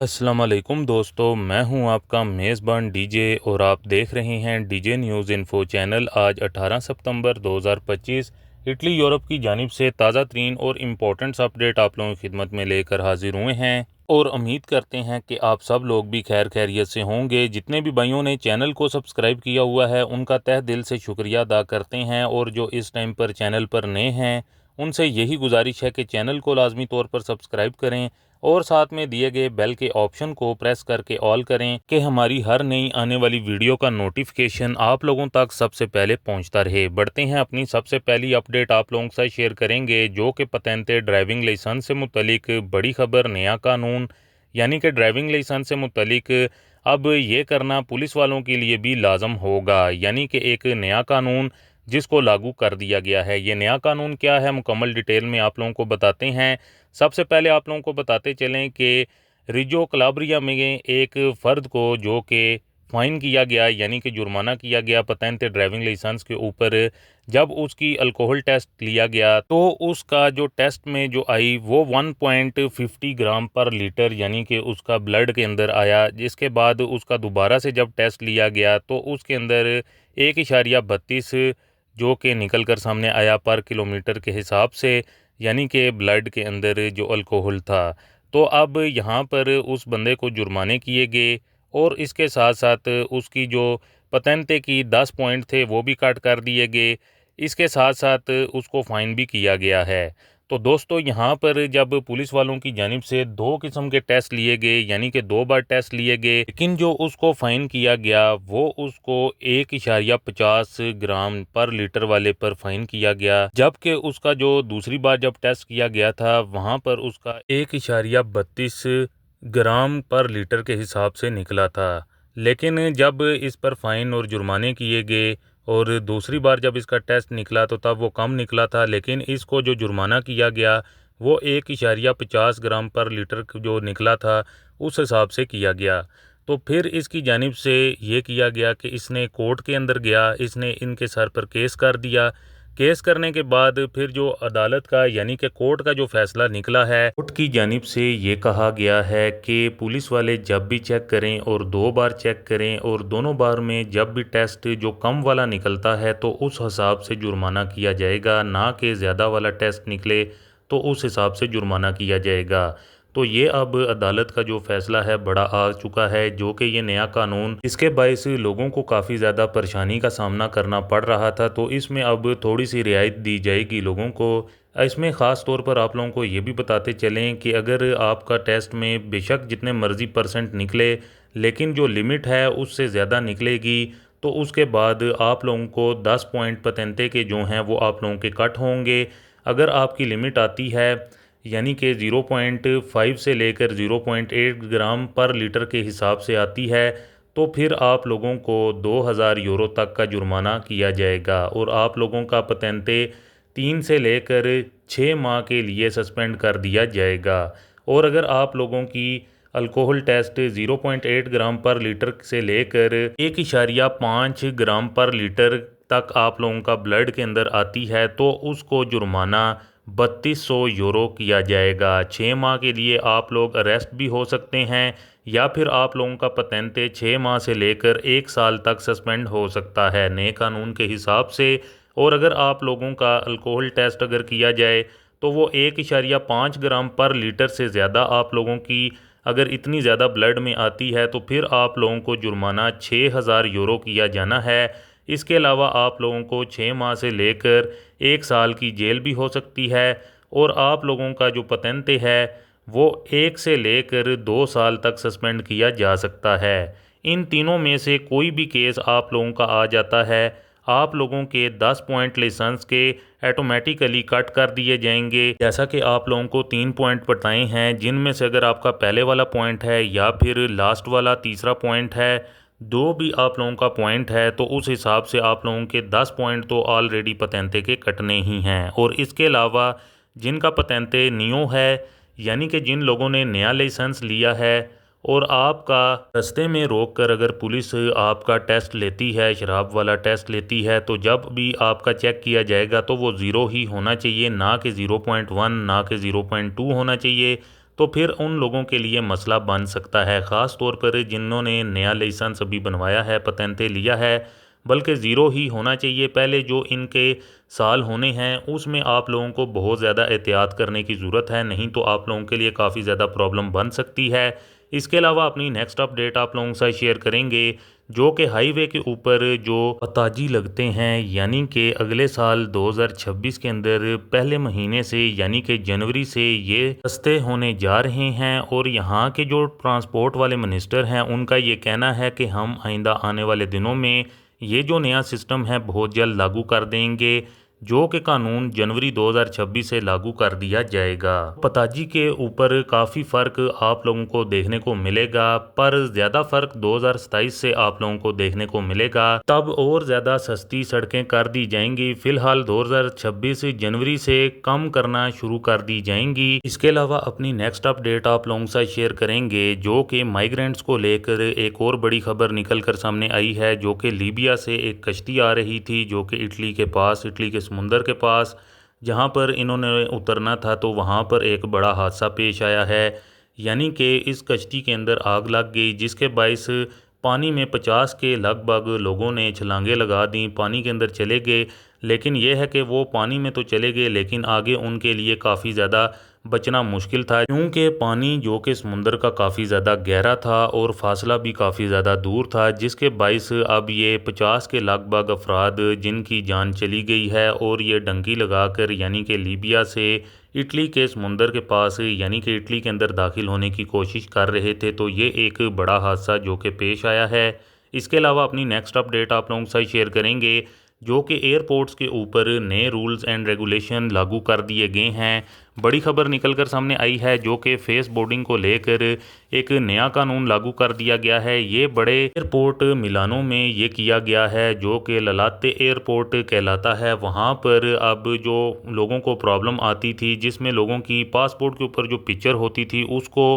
अस्सलाम वालेकुम दोस्तों, मैं हूं आपका मेज़बान डीजे और आप देख रहे हैं डीजे न्यूज़ इन्फो चैनल। आज 18 सितंबर 2025 इटली यूरोप की जानिब से ताज़ा तरीन और इम्पोर्टेंट्स अपडेट आप लोगों की खिदमत में लेकर हाजिर हुए हैं और उम्मीद करते हैं कि आप सब लोग भी खैर खैरियत से होंगे। जितने भी भाइयों ने चैनल को सब्सक्राइब किया हुआ है उनका तहे दिल से शुक्रिया अदा करते हैं, और जो इस टाइम पर चैनल पर नए हैं उनसे यही गुजारिश है कि चैनल को लाजमी तौर पर सब्सक्राइब करें और साथ में दिए गए बेल के ऑप्शन को प्रेस करके ऑल करें कि हमारी हर नई आने वाली वीडियो का नोटिफिकेशन आप लोगों तक सबसे पहले पहुंचता रहे। बढ़ते हैं, अपनी सबसे पहली अपडेट आप लोगों के साथ शेयर करेंगे जो कि पतेंते ड्राइविंग लाइसेंस से मुतलिक बड़ी खबर। नया कानून यानी कि ड्राइविंग लाइसेंस से मुतलिक अब ये करना पुलिस वालों के लिए भी लाजम होगा, यानी कि एक नया कानून जिसको लागू कर दिया गया है। ये नया कानून क्या है, मुकम्मल डिटेल में आप लोगों को बताते हैं। सबसे पहले आप लोगों को बताते चलें कि रिजो कलाब्रिया में एक फ़र्द को जो कि फ़ाइन किया गया, यानी कि जुर्माना किया गया पतेंते ड्राइविंग लाइसेंस के ऊपर। जब उसकी अल्कोहल टेस्ट लिया गया तो उसका जो टेस्ट में जो आई वो 1.50 ग्राम पर लीटर, यानी कि उसका ब्लड के अंदर आया। जिसके बाद उसका दोबारा से जब टेस्ट लिया गया तो उसके अंदर 1.32 जो कि निकल कर सामने आया पर किलोमीटर के हिसाब से, यानी कि ब्लड के अंदर जो अल्कोहल था। तो अब यहाँ पर उस बंदे को जुर्माने किए गए और इसके साथ साथ उसकी जो पतेंते की 10 पॉइंट थे वो भी कट कर दिए गए। इसके साथ साथ उसको फ़ाइन भी किया गया है। तो दोस्तों, यहाँ पर जब पुलिस वालों की जानिब से दो किस्म के टेस्ट लिए गए, यानी कि 2 बार टेस्ट लिए गए, लेकिन जो उसको फ़ाइन किया गया वो उसको 1.50 ग्राम पर लीटर वाले पर फ़ाइन किया गया। जबकि उसका जो दूसरी बार जब टेस्ट किया गया था वहाँ पर उसका 1.32 ग्राम पर लीटर के हिसाब से निकला था। लेकिन जब इस पर फ़ाइन और जुर्माने किए गए और दूसरी बार जब इसका टेस्ट निकला तो तब वो कम निकला था, लेकिन इसको जो जुर्माना किया गया वो 1.50 ग्राम पर लीटर जो निकला था उस हिसाब से किया गया। तो फिर इसकी जानिब से ये किया गया कि इसने कोर्ट के अंदर गया, इसने इनके सर पर केस कर दिया। केस करने के बाद फिर जो अदालत का यानी कि कोर्ट का जो फैसला निकला है, कोर्ट की जानिब से ये कहा गया है कि पुलिस वाले जब भी चेक करें और 2 बार चेक करें और दोनों बार में जब भी टेस्ट जो कम वाला निकलता है तो उस हिसाब से जुर्माना किया जाएगा, ना कि ज़्यादा वाला टेस्ट निकले तो उस हिसाब से जुर्माना किया जाएगा। तो ये अब अदालत का जो फ़ैसला है बड़ा आ चुका है, जो कि ये नया कानून इसके बायस लोगों को काफ़ी ज़्यादा परेशानी का सामना करना पड़ रहा था, तो इसमें अब थोड़ी सी रियायत दी जाएगी लोगों को। इसमें ख़ास तौर पर आप लोगों को ये भी बताते चलें कि अगर आपका टेस्ट में बेशक जितने मर्ज़ी परसेंट निकले, लेकिन जो लिमिट है उससे ज़्यादा निकलेगी तो उसके बाद आप लोगों को 10 पॉइंट पतेंते के जो हैं वो आप लोगों के कट होंगे। अगर आपकी लिमिट आती है यानी कि 0.5 से लेकर 0.8 ग्राम पर लीटर के हिसाब से आती है तो फिर आप लोगों को 2000 यूरो तक का जुर्माना किया जाएगा और आप लोगों का पतेंते 3 से लेकर 6 माह के लिए सस्पेंड कर दिया जाएगा। और अगर आप लोगों की अल्कोहल टेस्ट 0.8 ग्राम पर लीटर से लेकर 1.5 ग्राम पर लीटर तक आप लोगों का ब्लड के अंदर आती है तो उसको जुर्माना 3200 यूरो किया जाएगा। 6 माह के लिए आप लोग अरेस्ट भी हो सकते हैं या फिर आप लोगों का पतेंते 6 माह से लेकर 1 साल तक सस्पेंड हो सकता है नए कानून के हिसाब से। और अगर आप लोगों का अल्कोहल टेस्ट अगर किया जाए तो वो 1.5 ग्राम पर लीटर से ज़्यादा आप लोगों की अगर इतनी ज़्यादा ब्लड में आती है तो फिर आप लोगों को जुर्माना 6000 यूरो किया जाना है। इसके अलावा आप लोगों को 6 माह से लेकर 1 साल की जेल भी हो सकती है और आप लोगों का जो पतेंते है वो 1 से लेकर 2 साल तक सस्पेंड किया जा सकता है। इन तीनों में से कोई भी केस आप लोगों का आ जाता है, आप लोगों के 10 पॉइंट लाइसेंस के ऑटोमेटिकली कट कर दिए जाएंगे। जैसा कि आप लोगों को 3 पॉइंट बताए हैं जिनमें से अगर आपका पहले वाला पॉइंट है या फिर लास्ट वाला तीसरा पॉइंट है, दो भी आप लोगों का पॉइंट है तो उस हिसाब से आप लोगों के 10 पॉइंट तो ऑलरेडी पतेंते के कटने ही हैं। और इसके अलावा जिनका पतेंते नियो है यानी कि जिन लोगों ने नया लाइसेंस लिया है और आपका रास्ते में रोक कर अगर पुलिस आपका टेस्ट लेती है, शराब वाला टेस्ट लेती है, तो जब भी आपका चेक किया जाएगा तो वो ज़ीरो ही होना चाहिए, ना कि 0.1 ना कि 0.2 होना चाहिए। तो फिर उन लोगों के लिए मसला बन सकता है, ख़ास तौर पर जिन्होंने नया लाइसेंस अभी बनवाया है, पतेंते लिया है, बल्कि ज़ीरो ही होना चाहिए। पहले जो इनके साल होने हैं उसमें आप लोगों को बहुत ज़्यादा एहतियात करने की ज़रूरत है, नहीं तो आप लोगों के लिए काफ़ी ज़्यादा प्रॉब्लम बन सकती है। इसके अलावा अपनी नेक्स्ट अपडेट आप लोगों के साथ शेयर करेंगे जो कि हाईवे के ऊपर जो पताजी लगते हैं, यानी कि अगले साल 2026 के अंदर पहले महीने से यानी कि जनवरी से ये सस्ते होने जा रहे हैं। और यहाँ के जो ट्रांसपोर्ट वाले मिनिस्टर हैं उनका ये कहना है कि हम आइंदा आने वाले दिनों में ये जो नया सिस्टम है बहुत जल्द लागू कर देंगे, जो कि कानून जनवरी 2026 से लागू कर दिया जाएगा। पताजी के ऊपर काफ़ी फ़र्क आप लोगों को देखने को मिलेगा, पर ज़्यादा फ़र्क 2027 से आप लोगों को देखने को मिलेगा, तब और ज़्यादा सस्ती सड़कें कर दी जाएंगी। फ़िलहाल 2026 जनवरी से कम करना शुरू कर दी जाएंगी। इसके अलावा अपनी नेक्स्ट अपडेट आप लोगों के साथ शेयर करेंगे जो कि माइग्रेंट्स को लेकर एक और बड़ी खबर निकल कर सामने आई है, जो कि लीबिया से एक कश्ती आ रही थी जो कि इटली के पास, इटली के समुंदर के पास जहां पर इन्होंने उतरना था, तो वहां पर एक बड़ा हादसा पेश आया है। यानी कि इस कश्ती के अंदर आग लग गई, जिसके बायस पानी में 50 के लगभग लोगों ने छलांगे लगा दी, पानी के अंदर चले गए। लेकिन यह है कि वो पानी में तो चले गए लेकिन आगे उनके लिए काफ़ी ज़्यादा बचना मुश्किल था, क्योंकि पानी जो कि समुंदर का काफ़ी ज़्यादा गहरा था और फासला भी काफ़ी ज़्यादा दूर था, जिसके बायस अब ये 50 के लगभग अफराद जिनकी जान चली गई है और ये डंकी लगाकर यानी कि लीबिया से इटली के समुंदर के पास यानी कि इटली के अंदर दाखिल होने की कोशिश कर रहे थे। तो ये एक बड़ा हादसा जो कि पेश आया है। इसके अलावा अपनी नेक्स्ट अपडेट आप लोगों के साथ शेयर करेंगे जो कि एयरपोर्ट्स के ऊपर नए रूल्स एंड रेगुलेशन लागू कर दिए गए हैं। बड़ी खबर निकल कर सामने आई है जो कि फेस बोर्डिंग को लेकर एक नया कानून लागू कर दिया गया है। ये बड़े एयरपोर्ट मिलानों में ये किया गया है जो कि ललाते एयरपोर्ट कहलाता है। वहाँ पर अब जो लोगों को प्रॉब्लम आती थी, जिसमें लोगों की पासपोर्ट के ऊपर जो पिक्चर होती थी उसको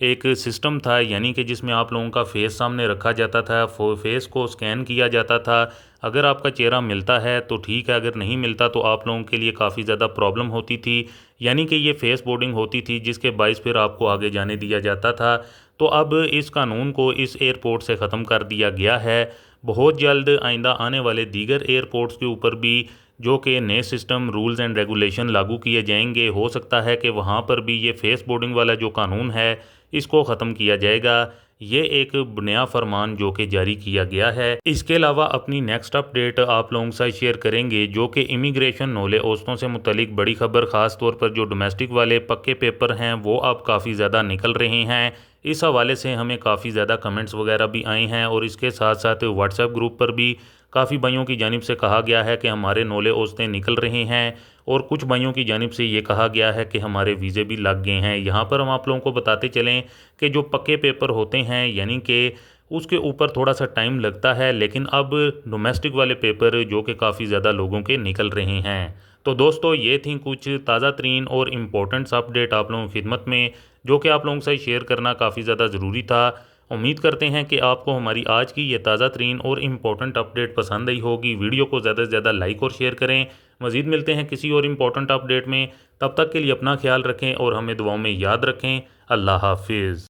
एक सिस्टम था, यानी कि जिसमें आप लोगों का फेस सामने रखा जाता था, फेस को स्कैन किया जाता था। अगर आपका चेहरा मिलता है तो ठीक है, अगर नहीं मिलता तो आप लोगों के लिए काफ़ी ज़्यादा प्रॉब्लम होती थी। यानी कि ये फेस बोर्डिंग होती थी जिसके बायस फिर आपको आगे जाने दिया जाता था। तो अब इस कानून को इस एयरपोर्ट से ख़त्म कर दिया गया है। बहुत जल्द आइंदा आने वाले दीगर एयरपोर्ट्स के ऊपर भी जो कि नए सिस्टम रूल्स एंड रेगुलेशन लागू किए जाएंगे। हो सकता है कि वहाँ पर भी ये फेस बोर्डिंग वाला जो कानून है इसको ख़त्म किया जाएगा। ये एक नया फरमान जो कि जारी किया गया है। इसके अलावा अपनी नेक्स्ट अपडेट आप लोगों के साथ शेयर करेंगे जो कि इमिग्रेशन नौले औरतों से मुतलिक बड़ी खबर, ख़ास तौर पर जो डोमेस्टिक वाले पक्के पेपर हैं वो अब काफ़ी ज़्यादा निकल रहे हैं। इस हवाले से हमें काफ़ी ज़्यादा कमेंट्स वगैरह भी आए हैं और इसके साथ साथ व्हाट्सएप ग्रुप पर भी काफ़ी भाइयों की जानिब से कहा गया है कि हमारे नौले औरतें निकल रहे हैं और कुछ भाइयों की जानिब से ये कहा गया है कि हमारे वीज़े भी लग गए हैं। यहाँ पर हम आप लोगों को बताते चलें कि जो पक्के पेपर होते हैं यानी कि उसके ऊपर थोड़ा सा टाइम लगता है, लेकिन अब डोमेस्टिक वाले पेपर जो कि काफ़ी ज़्यादा लोगों के निकल रहे हैं। तो दोस्तों ये थी कुछ ताज़ा तरीन और इम्पोर्टेंट्स अपडेट आप लोगों की खिदमत में, जो कि आप लोगों के साथ शेयर करना काफ़ी ज़्यादा ज़रूरी था। उम्मीद करते हैं कि आपको हमारी आज की ये ताज़ा तरीन और इम्पोर्टेंट अपडेट पसंद आई होगी। वीडियो को ज़्यादा से ज़्यादा लाइक और शेयर करें। मज़ीद मिलते हैं किसी और इम्पोर्टेंट अपडेट में, तब तक के लिए अपना ख्याल रखें और हमें दुआओं में याद रखें। अल्लाह हाफिज़।